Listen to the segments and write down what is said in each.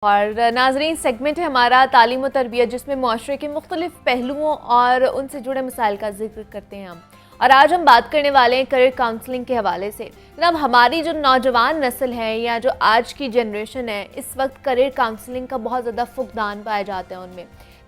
और नाजरीन सेगमेंट है हमारा तालीम और तरबियत, जिसमें मुआशरे के मुख्तलिफ पहलुओं और उनसे जुड़े मसाइल का जिक्र करते हैं हम। और आज हम बात करने वाले हैं करियर काउंसलिंग के हवाले से। जनाब, हमारी जो नौजवान नस्ल है या जो आज की जनरेशन है, इस वक्त करियर काउंसलिंग का बहुत ज़्यादा फुकदान पाया जाता है उनमें।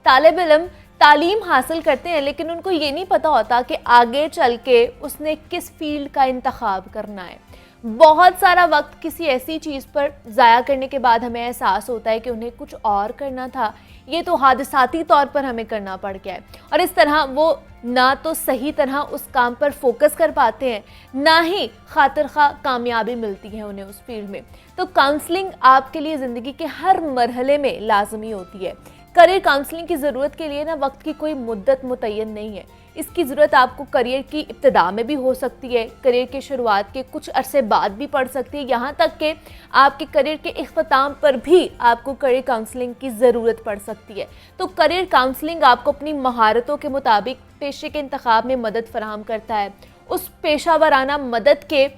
तालिब इल्म तालीम हासिल करते हैं, लेकिन उनको ये नहीं पता होता कि आगे चल के उसने किस फील्ड का इंतखाब करना है। बहुत सारा वक्त किसी ऐसी चीज़ पर ज़ाया करने के बाद हमें एहसास होता है कि उन्हें कुछ और करना था, ये तो हादसाती तौर पर हमें करना पड़ गया है। और इस तरह वो ना तो सही तरह उस काम पर फोकस कर पाते हैं, ना ही खातिर खा कामयाबी मिलती है उन्हें उस फील्ड में। तो काउंसलिंग आपके लिए ज़िंदगी के हर मरहले में लाजमी होती है। करियर काउंसलिंग की ज़रूरत के लिए ना वक्त की कोई मुद्दत मुतय्यन नहीं है। इसकी ज़रूरत आपको करियर की इब्तिदा में भी हो सकती है, करियर के शुरुआत के कुछ अरसे बाद भी पड़ सकती है, यहाँ तक कि आपके करियर के इख्तिताम पर भी आपको करियर काउंसलिंग की ज़रूरत पड़ सकती है। तो करियर काउंसलिंग आपको अपनी महारतों के मुताबिक पेशे के इंतखाब में मदद फराहम करता है। उस पेशावराना मदद के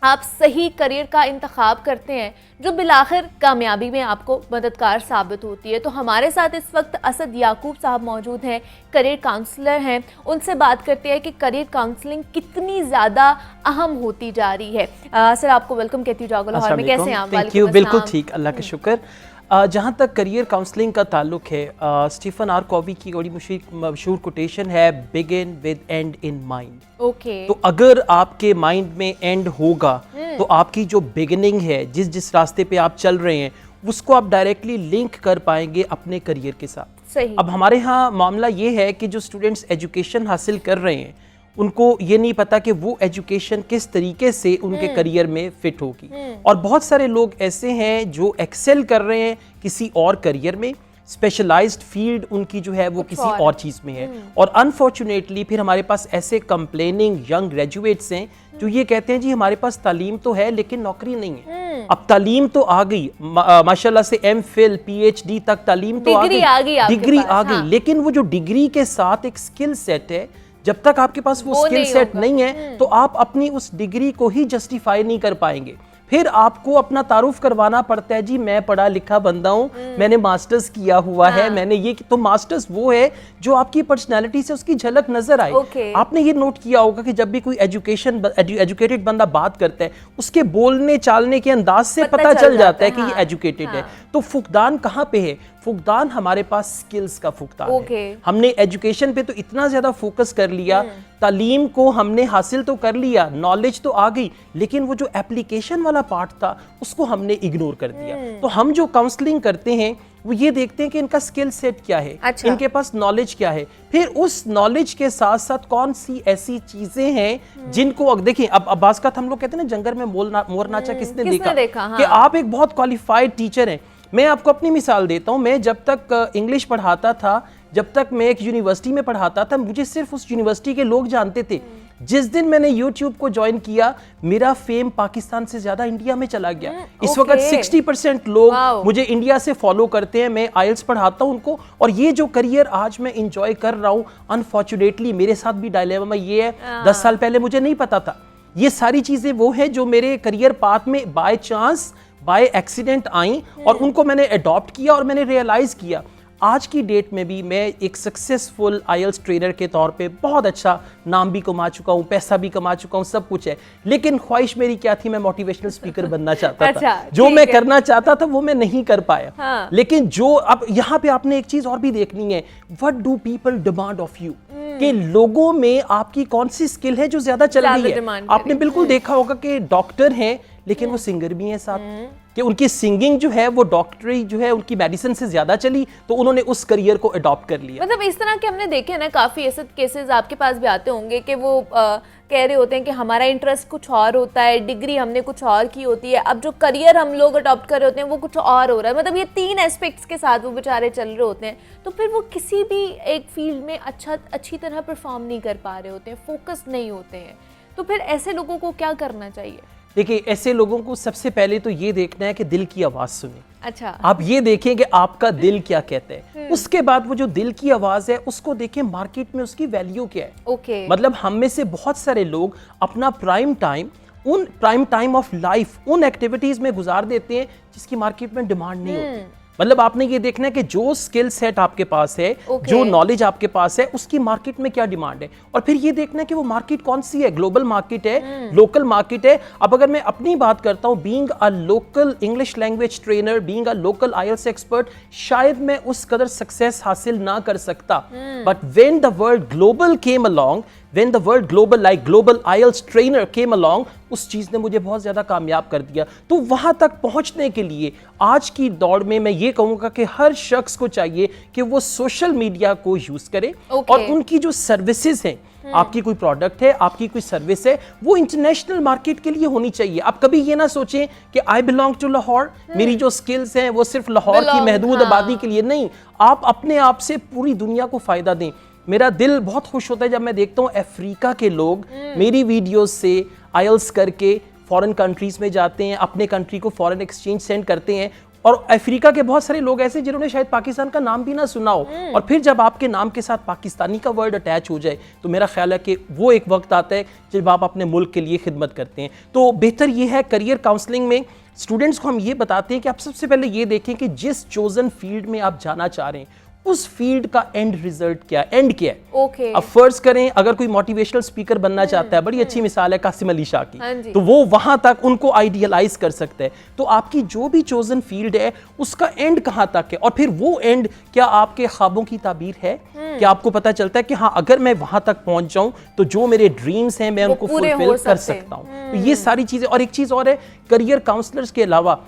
आप सही करियर का इंतखाब करते हैं जो बिलाखिर कामयाबी में आपको मददगार साबित होती है। तो हमारे साथ इस वक्त असद याकूब साहब मौजूद हैं, करियर काउंसलर हैं। उनसे बात करते हैं कि करियर काउंसलिंग कितनी ज़्यादा अहम होती जा रही है। सर, आपको वेलकम कहती हूँ जागो लाहौर में। कैसे हैं आप? Thank you. बिल्कुल ठीक, अल्लाह का शुक्र। जहाँ तक करियर काउंसलिंग का ताल्लुक है, स्टीफन आर कॉवी की बड़ी मशहूर कोटेशन है, begin with and in mind. Okay. तो अगर आपके माइंड में एंड होगा तो आपकी जो बिगिनिंग है, जिस रास्ते पे आप चल रहे हैं, उसको आप डायरेक्टली लिंक कर पाएंगे अपने करियर के साथ। सही। अब हमारे यहाँ मामला ये है कि जो स्टूडेंट्स एजुकेशन हासिल कर रहे हैं, उनको ये नहीं पता कि वो एजुकेशन किस तरीके से उनके करियर में फिट होगी। और बहुत सारे लोग ऐसे हैं जो एक्सेल कर रहे हैं किसी और करियर में, स्पेशलाइज्ड फील्ड उनकी जो है वो किसी और चीज़ में है। और अनफॉर्चुनेटली फिर हमारे पास ऐसे कंप्लेनिंग यंग ग्रेजुएट्स हैं जो ये कहते हैं जी हमारे पास तालीम तो है लेकिन नौकरी नहीं है। अब तालीम तो आ गई, माशाल्लाह से एमफिल पीएचडी तक तालीम तो डिग्री आ गई, लेकिन वो जो डिग्री के साथ एक स्किल सेट है, जब तक आपके पास वो स्किल सेट नहीं है तो आप अपनी उस डिग्री को ही जस्टिफाई नहीं कर पाएंगे। फिर आपको अपना तारुफ करवाना पड़ता है, जी मैं पढ़ा लिखा बंदा हूँ, मैंने मास्टर्स किया हुआ है, मैंने ये। तो मास्टर्स वो है जो आपकी पर्सनैलिटी से उसकी झलक नजर आए। आपने ये नोट किया होगा कि जब भी कोई एजुकेटेड बंदा बात करता है, उसके बोलने चालने के अंदाज से पता चल जाता है कि ये एजुकेटेड है। तो फुकदान कहाँ पे है? फुकदान हमारे पास स्किल्स का फुकदान है। हमने एजुकेशन पे तो इतना ज्यादा फोकस कर लिया, तालीम को हमने हासिल तो कर लिया, नॉलेज तो आ गई, लेकिन वो जो एप्लीकेशन वाला पार्ट था उसको हमने इग्नोर कर दिया। तो हम जो काउंसलिंग करते हैं वो ये देखते हैं कि इनका स्किल सेट क्या है, इनके पास नॉलेज क्या है, फिर उस नॉलेज के साथ साथ कौन सी ऐसी चीजें हैं जिनको देखिए। अब अब्बास का हम लोग कहते हैं ना, जंगल में मोर नाचा किसने देखा। कि आप एक बहुत क्वालिफाइड टीचर हैं। मैं आपको अपनी मिसाल देता हूँ। मैं जब तक इंग्लिश पढ़ाता था, जब तक मैं एक यूनिवर्सिटी में पढ़ाता था, मुझे सिर्फ उस यूनिवर्सिटी के लोग जानते थे। जिस दिन मैंने YouTube को ज्वाइन किया, मेरा फेम पाकिस्तान से ज्यादा इंडिया में चला गया। इस वक्त 60% लोग मुझे इंडिया से फॉलो करते हैं। मैं आइल्स पढ़ाता हूँ उनको। और ये जो करियर आज मैं इंजॉय कर रहा हूँ, अनफॉर्चुनेटली मेरे साथ भी डायलेमा ये है, 10 साल पहले मुझे नहीं पता था। ये सारी चीजें वो है जो मेरे करियर पाथ में by chance, by accident I, और उनको मैंने अडॉप्ट किया और मैंने रियलाइज किया। आज की डेट में भी मैं एक सक्सेसफुल आईएलटीएस ट्रेनर के तौर पे बहुत अच्छा नाम भी कमा चुका हूँ, पैसा भी कमा चुका हूँ, सब कुछ है। लेकिन ख्वाहिश मेरी क्या थी? मैं मोटिवेशनल स्पीकर बनना चाहता था। जो मैं करना चाहता था वो मैं नहीं कर पाया। लेकिन जो अब यहाँ पे आपने एक चीज और भी देखनी है, what do people demand of you, कि लोगों में आपकी कौन सी स्किल है जो ज्यादा चल रही है। आपने बिल्कुल देखा होगा कि डॉक्टर हैं लेकिन वो सिंगर भी हैं साथ, कि उनकी सिंगिंग जो है वो डॉक्टरी जो है उनकी मेडिसिन से ज्यादा चली, तो उन्होंने उस करियर को अडॉप्ट कर लिया। मतलब इस तरह के हमने देखे ना, काफी ऐसे केसेस आपके पास भी आते होंगे कि वो कह रहे होते हैं कि हमारा इंटरेस्ट कुछ और होता है, डिग्री हमने कुछ और की होती है, अब जो करियर हम लोग अडॉप्ट कर रहे होते हैं वो कुछ और हो रहा है। मतलब ये 3 एस्पेक्ट्स के साथ वो बेचारे चल रहे होते हैं, तो फिर वो किसी भी एक फील्ड में अच्छी तरह परफॉर्म नहीं कर पा रहे होते हैं, फोकस नहीं होते हैं। तो फिर ऐसे लोगों को क्या करना चाहिए? देखिए, ऐसे लोगों को सबसे पहले तो ये देखना है कि दिल की आवाज सुने। अच्छा, आप ये देखें कि आपका दिल क्या कहता है। उसके बाद वो जो दिल की आवाज है उसको देखें मार्केट में उसकी वैल्यू क्या है। ओके। मतलब हम में से बहुत सारे लोग अपना प्राइम टाइम उन प्राइम टाइम ऑफ लाइफ उन एक्टिविटीज में गुजार देते हैं जिसकी मार्केट में डिमांड नहीं होती। मतलब आपने ये देखना है कि जो स्किल सेट आपके पास है, जो नॉलेज आपके पास है, उसकी मार्केट में क्या डिमांड है, और फिर ये देखना है कि वो मार्केट कौन सी है, ग्लोबल मार्केट है, लोकल मार्केट है। अब अगर मैं अपनी बात करता हूं, being a local English language trainer, being a local IELTS expert, शायद मैं उस कदर सक्सेस हासिल ना कर सकता, but when the word global came along, when the word global like global IELTS trainer came along, उस चीज ने मुझे बहुत ज्यादा कामयाब कर दिया। तो वहां तक पहुंचने के लिए आज की दौड़ में मैं ये कहूंगा कि हर शख्स को चाहिए कि वो सोशल मीडिया को यूज करे और उनकी जो सर्विसेज हैं, आपकी कोई प्रोडक्ट है, आपकी कोई सर्विस है, वो इंटरनेशनल मार्केट के लिए होनी चाहिए। आप कभी ये ना सोचें कि आई बिलोंग टू लाहौर, मेरी जो स्किल्स हैं वो सिर्फ लाहौर की महदूद आबादी के लिए नहीं, आप अपने आप से पूरी दुनिया को फायदा दें। मेरा दिल बहुत खुश होता है जब मैं देखता हूँ अफ्रीका के लोग मेरी वीडियोस से आईएलटीएस करके फॉरेन कंट्रीज में जाते हैं, अपने कंट्री को फॉरेन एक्सचेंज सेंड करते हैं, और अफ्रीका के बहुत सारे लोग ऐसे जिन्होंने शायद पाकिस्तान का नाम भी ना सुना हो, और फिर जब आपके नाम के साथ पाकिस्तानी का वर्ड अटैच हो जाए तो मेरा ख्याल है कि वो एक वक्त आता है जब आप अपने मुल्क के लिए खिदमत करते हैं। तो बेहतर ये है, करियर काउंसलिंग में स्टूडेंट्स को हम ये बताते हैं कि आप सबसे पहले ये देखें कि जिस चोजन फील्ड में आप जाना चाह रहे हैं उस फील्ड का एंड रिजल्ट क्या है, एंड क्या है। अब फर्ज करें अगर कोई मोटिवेशनल स्पीकर बनना चाहता है, बड़ी अच्छी मिसाल है कासिम अली शाह की, तो वो वहां तक उनको आइडियलाइज कर सकता है। तो आपकी जो भी चोजन फील्ड है उसका एंड कहां तक है, और फिर वो एंड क्या आपके ख्वाबों की ताबीर है, क्या आपको पता चलता है कि हाँ अगर मैं वहां तक पहुंच जाऊं तो जो मेरे ड्रीम्स हैं मैं उनको फुलफिल कर सकता हूं। तो ये सारी चीजें, और एक चीज और है, करियर काउंसलर्स के अलावा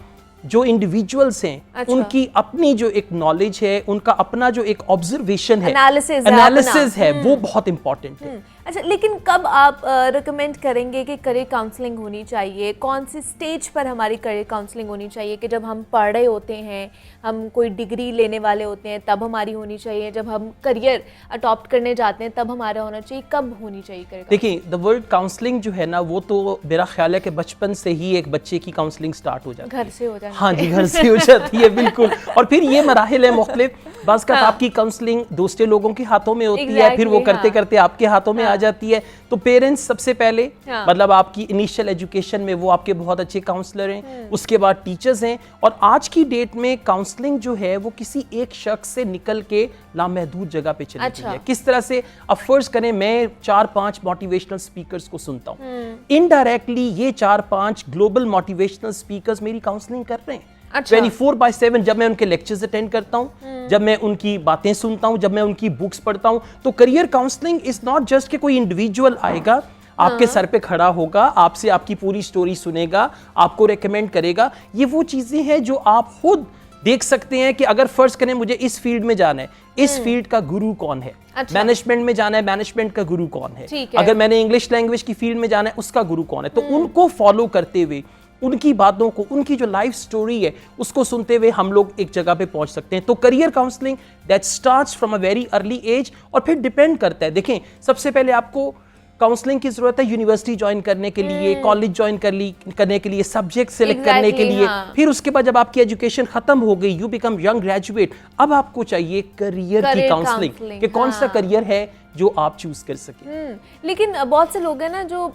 जो इंडिविजुअल्स हैं उनकी अपनी जो एक नॉलेज है, उनका अपना जो एक ऑब्जर्वेशन है, एनालिसिस है, वो बहुत इंपॉर्टेंट है। अच्छा, लेकिन कब आप रिकमेंड करेंगे कि करियर काउंसलिंग होनी चाहिए? कौन सी स्टेज पर हमारी करियर काउंसलिंग होनी चाहिए? कि जब हम पढ़ रहे होते हैं, हम कोई डिग्री लेने वाले होते हैं, तब हमारी होनी चाहिए? जब हम करियर अडॉप्ट करने जाते हैं तब हमारा होना चाहिए? कब होनी चाहिए करियर? देखिए, द वर्ड काउंसलिंग जो है ना, वो तो मेरा ख्याल है कि बचपन से ही एक बच्चे की काउंसलिंग स्टार्ट हो जाती है, घर से हो जाती है। हाँ जी, घर से हो जाती है, बिल्कुल। और फिर ये मराहिल है मुख्तलिफ, बस का आपकी काउंसलिंग दूसरे लोगों के हाथों में होती है, फिर वो करते करते आपके हाथों में आ जाती है। तो पेरेंट्स सबसे पहले, मतलब आपकी इनिशियल एजुकेशन में वो आपके बहुत अच्छे काउंसलर हैं, उसके बाद टीचर्स हैं, और आज की डेट में काउंसलिंग जो है वो किसी एक शख्स से निकल के लामहदूद जगह पे चली गई है। किस तरह से? अब फर्ज करें मैं 4-5 मोटिवेशनल स्पीकर्स को सुनता हूँ, इनडायरेक्टली ये 4-5 ग्लोबल मोटिवेशनल स्पीकर्स मेरी काउंसलिंग कर रहे हैं। 24/7 जब मैं उनके लेक्चर्स अटेंड करता हूं, जब मैं उनकी बातें सुनता हूं, जब मैं उनकी बुक्स पढ़ता हूं, तो career counselling is not just कि कोई इंडिविजुअल आएगा, आपके सर पे खड़ा होगा, आपसे आपकी पूरी स्टोरी सुनेगा, आपको रेकमेंड करेगा। ये वो चीजें हैं जो आप खुद देख सकते हैं कि अगर फर्ज करें मुझे इस फील्ड में जाना है, इस फील्ड का गुरु कौन है, मैनेजमेंट में जाना है, मैनेजमेंट का गुरु कौन है, अगर मैंने इंग्लिश लैंग्वेज की फील्ड में जाना है, उसका गुरु कौन है। तो उनको फॉलो करते हुए, उनकी बातों को, उनकी जो लाइफ स्टोरी है उसको सुनते हुए हम लोग एक जगह पे पहुंच सकते हैं। तो career counselling that starts from a very early age, और फिर डिपेंड करता है। देखें, सबसे पहले आपको काउंसलिंग की जरूरत है यूनिवर्सिटी ज्वाइन करने के लिए, कॉलेज ज्वाइन करने के लिए, सब्जेक्ट सेलेक्ट करने के लिए। फिर उसके बाद जब आपकी एजुकेशन खत्म हो गई, यू बिकम यंग ग्रेजुएट, अब आपको चाहिए करियर की काउंसलिंग कि कौन सा करियर है जो आप चूज कर सकें। लेकिन बहुत से लोग हैं ना जो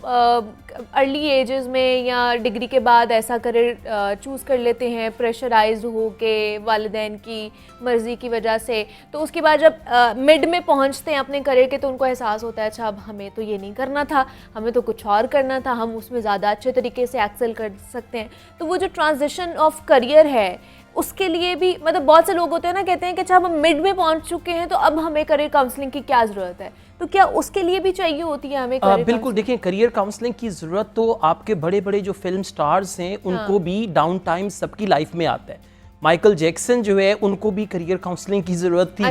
अर्ली एजेस में या डिग्री के बाद ऐसा करियर चूज कर लेते हैं प्रेशराइज्ड हो के वालिदैन की मर्जी की वजह से, तो उसके बाद जब मिड में पहुंचते हैं अपने करियर के तो उनको एहसास होता है अच्छा अब हमें तो ये नहीं करना था, हमें तो कुछ और करना था, हम उसमें ज़्यादा अच्छे तरीके से एक्सेल कर सकते हैं। तो वो जो ट्रांजिशन ऑफ करियर है उसके लिए भी, मतलब बहुत से लोग होते हैं ना, कहते हैं कि अच्छा हम मिड में पहुंच चुके हैं तो अब हमें करियर काउंसलिंग की क्या ज़रूरत है? तो क्या उसके लिए भी चाहिए होती है हमें करियर? बिल्कुल, देखिए करियर काउंसलिंग की ज़रूरत तो आपके बड़े बड़े जो फिल्म स्टार्स हैं उनको भी डाउन टाइम सबकी लाइफ में आता है। माइकल जैक्सन जो है उनको भी करियर काउंसलिंग की जरूरत थी,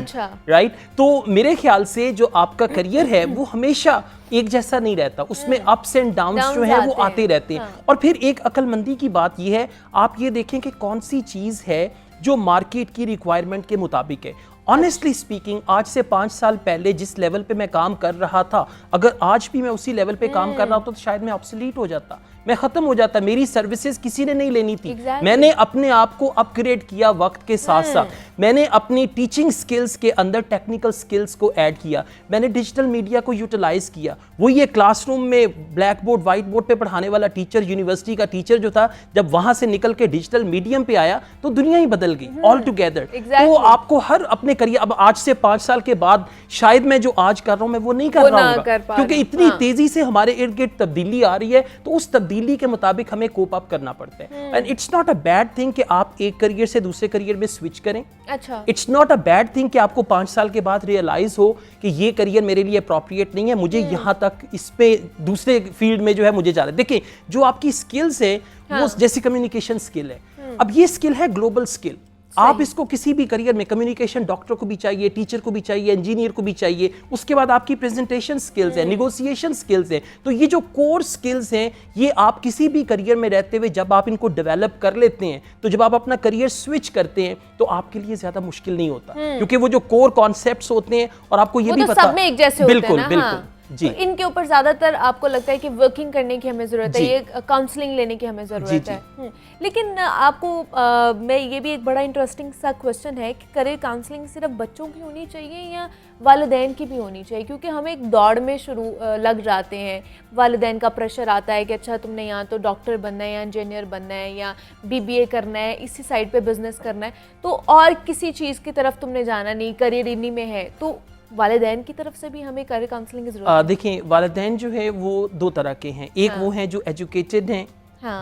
राइट? तो मेरे ख्याल से जो आपका करियर है वो हमेशा एक जैसा नहीं रहता, उसमें अप्स एंड डाउन्स जो है वो आते रहते हैं। और फिर एक अक्लमंदी की बात ये है, आप ये देखें कि कौन सी चीज़ है जो मार्केट की रिक्वायरमेंट के मुताबिक है। ऑनेस्टली स्पीकिंग, आज से 5 साल पहले जिस लेवल पे मैं काम कर रहा था, अगर आज भी मैं उसी लेवल पे काम कर रहा होता तो शायद मैं ऑब्सोलीट हो जाता, मैं खत्म हो जाता, मेरी सर्विसेज किसी ने नहीं लेनी थी। मैंने अपने आप को अपग्रेड किया वक्त के साथ साथ। मैंने अपनी टीचिंग स्किल्स के अंदर टेक्निकल स्किल्स को ऐड किया, मैंने डिजिटल मीडिया को यूटिलाइज किया। वो ये क्लासरूम में ब्लैक बोर्ड व्हाइट बोर्ड पे पढ़ाने वाला टीचर, यूनिवर्सिटी का टीचर जो था, जब वहां से निकल के डिजिटल मीडियम पे आया तो दुनिया ही बदल गई ऑल टुगेदर। तो आपको हर अपने करियर, अब आज से 5 साल के बाद शायद मैं जो आज कर रहा हूं मैं वो नहीं कर रहा हूं, क्योंकि इतनी तेजी से हमारे इर्द गिर्द तब्दीली आ रही है, तो उस तब्दीली के मुताबिक हमें कोप अप करना पड़ता है। And it's not a bad thing कि आप एक करियर से दूसरे करियर में स्विच करें। अच्छा, it's not a bad thing कि आपको 5 साल के बाद रियलाइज हो कि ये करियर मेरे लिए अप्रोप्रिएट नहीं है, मुझे यहाँ तक इस पे दूसरे फील्ड में जो है मुझे जाना है। देखिए जो आपकी स्किल्स है वो जैसे कम्युनिकेशन स्किल है, अब ये स्किल है ग्लोबल स्किल। आप इसको किसी भी करियर में, कम्युनिकेशन डॉक्टर को भी चाहिए, टीचर को भी चाहिए, इंजीनियर को भी चाहिए। उसके बाद आपकी प्रेजेंटेशन स्किल्स है, निगोशिएशन स्किल्स है। तो ये जो कोर स्किल्स हैं ये आप किसी भी करियर में रहते हुए जब आप इनको डेवलप कर लेते हैं, तो जब आप अपना करियर स्विच करते हैं तो आपके लिए ज्यादा मुश्किल नहीं होता, क्योंकि वो जो कोर कॉन्सेप्ट्स होते हैं और आपको ये भी पता, सब में एक जैसे होते हैं बिल्कुल ना, बिल्कुल जी। तो इनके ऊपर ज्यादातर आपको लगता है कि वर्किंग करने की हमें जरूरत है, ये काउंसलिंग लेने की हमें जरूरत है। लेकिन आपको मैं ये भी एक बड़ा इंटरेस्टिंग सा क्वेश्चन है कि करियर काउंसलिंग सिर्फ बच्चों की होनी चाहिए या वालिदैन की भी होनी चाहिए? क्योंकि हम एक दौड़ में शुरू लग जाते हैं, वालिदैन का प्रेशर आता है कि अच्छा तुमने यहाँ तो डॉक्टर बनना है या इंजीनियर बनना है या BBA करना है, इसी साइड पे बिजनेस करना है, तो और किसी चीज़ की तरफ तुमने जाना नहीं, करियर इन्हीं में है। तो वालिदैन की तरफ से भी हमें करियर काउंसलिंग की जरूरत है? देखिए वालिदैन जो है वो 2 तरह के हैं। एक वो हैं जो एजुकेटेड हैं,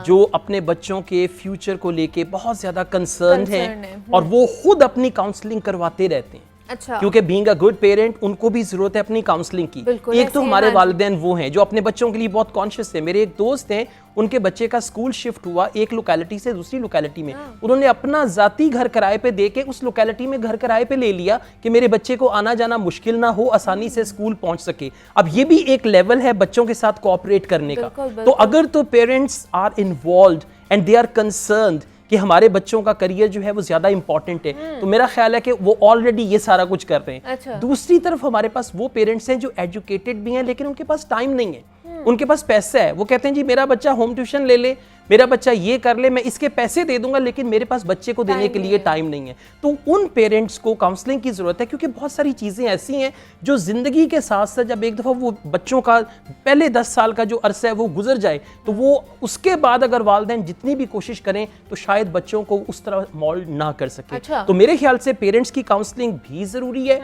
जो अपने बच्चों के फ्यूचर को लेके बहुत ज्यादा कंसर्न हैं और वो खुद अपनी काउंसलिंग करवाते रहते हैं। अच्छा, क्योंकि बीइंग अ गुड पेरेंट उनको भी जरूरत है अपनी काउंसलिंग की। एक तो हमारे वालिदैन वो हैं जो अपने बच्चों के लिए बहुत कॉन्शियस है। मेरे एक दोस्त हैं, उनके बच्चे का स्कूल शिफ्ट हुआ एक लोकेलिटी से दूसरी लोकेलिटी में, उन्होंने अपना जाती घर किराए पे दे के उस लोकेलिटी में घर किराए पे ले लिया कि मेरे बच्चे को आना जाना मुश्किल ना हो, आसानी से स्कूल पहुंच सके। अब ये भी एक लेवल है बच्चों के साथ कोऑपरेट करने का। तो अगर तो parents are involved and they are concerned कि हमारे बच्चों का करियर जो है वो ज्यादा इंपॉर्टेंट है, तो मेरा ख्याल है कि वो ऑलरेडी ये सारा कुछ कर रहे हैं। अच्छा। दूसरी तरफ हमारे पास वो पेरेंट्स हैं जो एजुकेटेड भी हैं लेकिन उनके पास टाइम नहीं है, उनके पास पैसा है। वो कहते हैं जी मेरा बच्चा होम ट्यूशन ले ले, मेरा बच्चा ये कर ले, मैं इसके पैसे दे दूंगा लेकिन मेरे पास बच्चे को देने के लिए टाइम नहीं है। तो उन पेरेंट्स को काउंसलिंग की जरूरत है, क्योंकि बहुत सारी चीजें ऐसी हैं जो जिंदगी के साथ साथ जब एक दफा वो बच्चों का पहले 10 साल का जो अरसा है वो गुजर जाए, तो वो उसके बाद अगर वालिदैन जितनी भी कोशिश करें तो शायद बच्चों को उस तरह मोल्ड ना कर सके। अच्छा। तो मेरे ख्याल से पेरेंट्स की काउंसलिंग भी जरूरी है।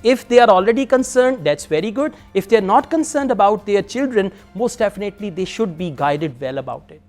If they are already concerned that's very good, if they are not concerned about their children most definitely they should be guided well about it.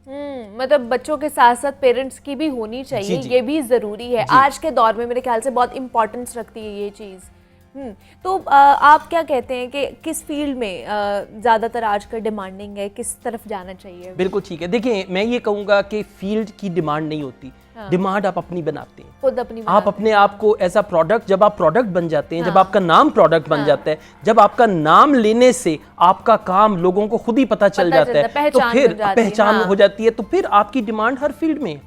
मतलब बच्चों के साथ साथ पेरेंट्स की भी होनी चाहिए, ये भी जरूरी है। आज के दौर में मेरे ख्याल से बहुत इंपॉर्टेंस रखती है ये चीज़। तो आप क्या कहते हैं कि किस फील्ड में ज़्यादातर आजकल डिमांडिंग है, किस तरफ जाना चाहिए? बिल्कुल ठीक है। देखिए मैं ये कहूँगा कि फील्ड की डिमांड नहीं होती, डिमांड आप अपनी बनाते हैं, खुद अपनी आप अपने आप को एज अ प्रोडक्ट, जब आप प्रोडक्ट बन जाते हैं, जब आपका नाम प्रोडक्ट बन जाता है, जब आपका नाम लेने से आपका काम लोगों को खुद ही पता चल जाता है, तो फिर पहचान हो जाती है, तो फिर आपकी डिमांड हर फील्ड में।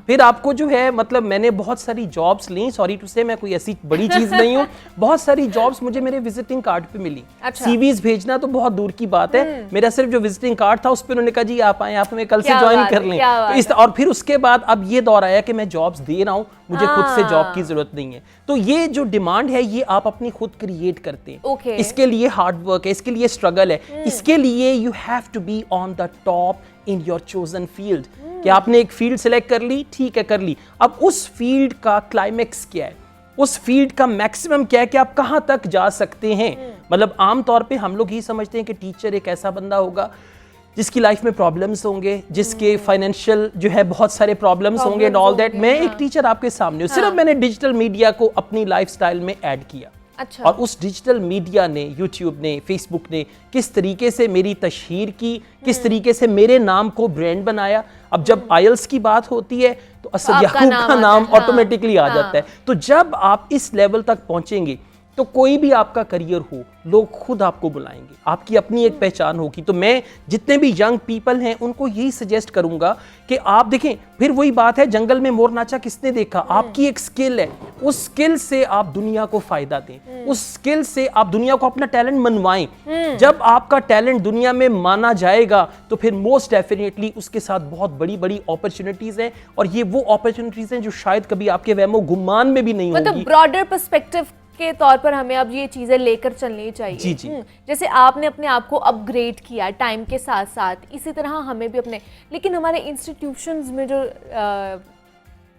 फिर आपको जो है, मतलब मैंने बहुत सारी जॉब्स ली, सॉरी टू से मैं कोई ऐसी बड़ी चीज नहीं हूँ, बहुत सारी जॉब्स मुझे मेरे विजिटिंग कार्ड पे मिली। सीवीज भेजना तो बहुत दूर की बात है, मेरा सिर्फ जो विजिटिंग कार्ड था उस पर उन्होंने कहा जी आप आए, आप हमें कल से ज्वाइन कर लें। और फिर उसके बाद अब ये दौर आया कि मैं जॉब्स दे रहा हूं, मुझे खुद से जॉब की जरूरत नहीं है। तो ये जो डिमांड है ये आप अपनी खुद क्रिएट करते हैं। इसके लिए हार्ड वर्क है, इसके लिए स्ट्रगल है, इसके लिए you have to be on the top in your chosen field. कि आपने एक फील्ड सिलेक्ट कर ली, ठीक है कर ली, अब उस फील्ड का क्लाइमेक्स क्या है, उस फील्ड का मैक्सिमम क्या है कि आप कहां तक जा सकते हैं। मतलब आमतौर पे हम लोग ये समझते हैं कि टीचर एक ऐसा बंदा होगा जिसकी लाइफ में प्रॉब्लम्स होंगे, जिसके फाइनेंशियल जो है बहुत सारे प्रॉब्लम्स होंगे एंड ऑल दैट। मैं एक टीचर आपके सामने हूं, सिर्फ मैंने डिजिटल मीडिया को अपनी लाइफस्टाइल में ऐड किया। अच्छा। और उस डिजिटल मीडिया ने, यूट्यूब ने, फेसबुक ने किस तरीके से मेरी तशहीर की, किस तरीके से मेरे नाम को ब्रांड बनाया। अब जब आयल्स की बात होती है तो असद याकूब का नाम ऑटोमेटिकली आ जाता है। तो जब आप इस लेवल तक पहुंचेंगे तो कोई भी आपका करियर हो, लोग खुद आपको बुलाएंगे, आपकी अपनी एक पहचान होगी। तो मैं जितने भी यंग पीपल हैं उनको यही सजेस्ट करूंगा कि आप देखें, फिर वही बात है, जंगल में मोर नाचा किसने देखा, आपकी एक स्किल है, उस स्किल से आप दुनिया को फायदा दें, उस स्किल से आप दुनिया को अपना टैलेंट मनवाएं। जब आपका टैलेंट दुनिया में माना जाएगा तो फिर मोस्ट डेफिनेटली उसके साथ बहुत बड़ी बड़ी अपॉर्चुनिटीज हैं, और ये वो अपॉर्चुनिटीज हैं जो शायद कभी आपके वहमो गुमान में भी नहीं होगी। मतलब ब्रॉडर पर्सपेक्टिव के तौर पर हमें अब ये चीजें लेकर चलनी चाहिए। जी जी। जैसे आपने अपने आप को अपग्रेड किया टाइम के साथ साथ, इसी तरह हमें भी अपने, लेकिन हमारे इंस्टीट्यूशंस में जो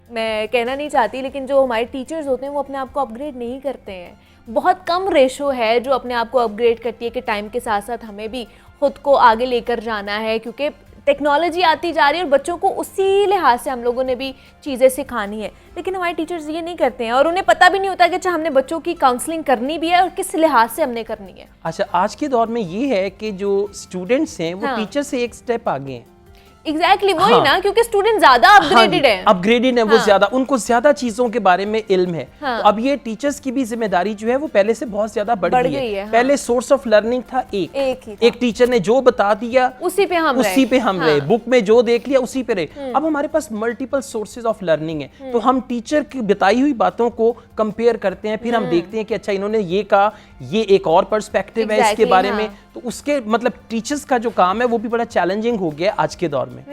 मैं कहना नहीं चाहती, लेकिन जो हमारे टीचर्स होते हैं वो अपने आप को अपग्रेड नहीं करते हैं। बहुत कम रेशो है जो अपने आप को अपग्रेड करती है कि टाइम के साथ साथ हमें भी खुद को आगे लेकर जाना है, क्योंकि टेक्नोलॉजी आती जा रही है और बच्चों को उसी लिहाज से हम लोगों ने भी चीज़ें सिखानी है। लेकिन हमारे टीचर्स ये नहीं करते हैं और उन्हें पता भी नहीं होता कि अच्छा हमने बच्चों की काउंसलिंग करनी भी है और किस लिहाज से हमने करनी है। अच्छा, आज के दौर में ये है कि जो स्टूडेंट्स हैं वो टीचर से एक स्टेप आगे हैं। एग्जैक्टली वही ना, क्योंकि स्टूडेंट ज्यादा अपग्रेडेड है, अपग्रेडेड है वो ज्यादा, उनको ज्यादा चीजों के बारे में इल्म है। तो अब ये टीचर्स की भी जिम्मेदारी जो है वो पहले से बहुत ज्यादा बढ़ गई है। पहले सोर्स ऑफ लर्निंग था एक टीचर ने जो बता दिया उसी पे हम रहे, बुक में जो देख लिया उसी पे रहे। अब हमारे पास मल्टीपल सोर्सेज ऑफ लर्निंग है, तो हम टीचर की बताई हुई बातों को कंपेयर करते हैं, फिर हम देखते हैं कि अच्छा इन्होंने ये कहा, ये एक और पर्सपेक्टिव है इसके बारे में। तो उसके मतलब टीचर्स का जो काम है वो भी बड़ा चैलेंजिंग हो गया आज के दौर में।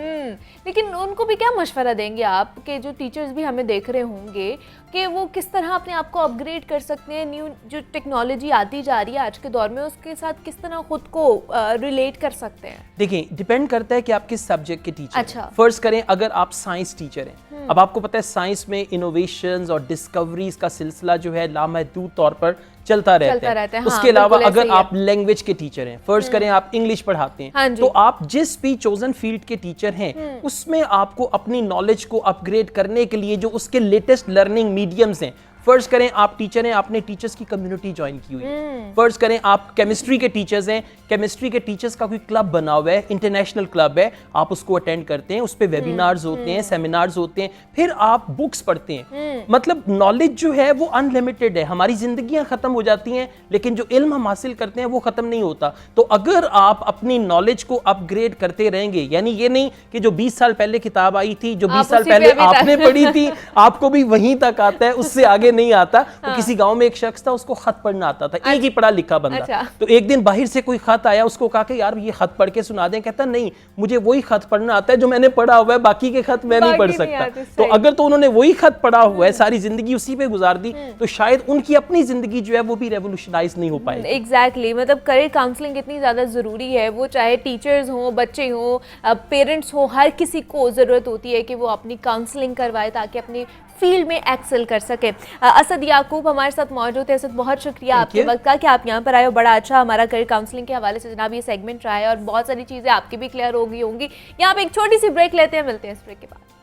लेकिन उनको भी क्या मशवरा देंगे आप कि जो टीचर्स भी हमें देख रहे होंगे कि वो किस तरह अपने आप को अपग्रेड कर सकते हैं, न्यू जो टेक्नोलॉजी आती जा रही है आज के दौर में उसके साथ किस तरह खुद को रिलेट कर सकते हैं? देखिए, डिपेंड करता है कि आप किस सब्जेक्ट के टीचर हैं। फर्ज करें अगर आप साइंस टीचर हैं, अब आपको पता है साइंस में इनोवेशंस और डिस्कवरीज का सिलसिला जो है लामहदूद तौर पर चलता रहता है। उसके अलावा अगर आप लैंग्वेज के टीचर हैं, फर्ज करें आप इंग्लिश पढ़ाते हैं, तो आप जिस भी चोजन फील्ड के टीचर हैं उसमें आपको अपनी नॉलेज को अपग्रेड करने के लिए जो उसके लेटेस्ट लर्निंग मीडियम्स हैं, फर्ज करें आप टीचर हैं, आपने टीचर्स की कम्युनिटी ज्वाइन की हुई है। फर्ज करें आप केमिस्ट्री के टीचर्स हैं, केमिस्ट्री के टीचर्स का कोई क्लब बना हुआ है, इंटरनेशनल क्लब है, आप उसको अटेंड करते हैं, उस पे वेबिनार्स होते हैं, सेमिनार्स होते हैं, फिर आप बुक्स पढ़ते हैं। मतलब नॉलेज जो है वो अनलिमिटेड है। हमारी जिंदगियां खत्म हो जाती हैं लेकिन जो इल्म हम हासिल करते हैं वो खत्म नहीं होता। तो अगर आप अपनी नॉलेज को अपग्रेड करते रहेंगे, यानी ये नहीं कि जो 20 साल पहले किताब आई थी, जो 20 साल पहले आपने पढ़ी थी, आपको भी वहीं तक आता है, उससे आगे नहीं आता। तो किसी गांव में एक शख्स था, उसको खत पढ़ना आता था, एक ही पढ़ा लिखा बंदा। तो एक दिन बाहर से कोई खत आया, उसको कहा कि यार ये खत पढ़ के सुना दें। कहता नहीं, मुझे वही खत पढ़ना आता है जो मैंने पढ़ा हुआ है, बाकी के खत मैं नहीं पढ़ सकता। तो अगर तो उन्होंने वही खत पढ़ा हुआ है, सारी जिंदगी उसी पे गुजार दी, तो शायद उनकी अपनी जिंदगी जो है वो भी रेवोल्यूशनाइज नहीं हो पाएगी। एग्जैक्टली, मतलब करियर काउंसलिंग इतनी ज्यादा जरूरी है, वो चाहे टीचर्स हो, बच्चे हो, पेरेंट्स हो, हर किसी को जरूरत होती है कि वो अपनी काउंसलिंग करवाए ताकि अपनी फील्ड में एक्सेल कर सके। असद याकूब हमारे साथ मौजूद है। असद, बहुत शुक्रिया आपके वक्त का कि आप यहाँ पर आए हो। बड़ा अच्छा हमारा करियर काउंसलिंग के हवाले से जनाब ये सेगमेंट रहा है और बहुत सारी चीज़ें आपकी भी क्लियर हो गई होंगी। यहाँ पे एक छोटी सी ब्रेक लेते हैं, मिलते हैं इस ब्रेक के बाद।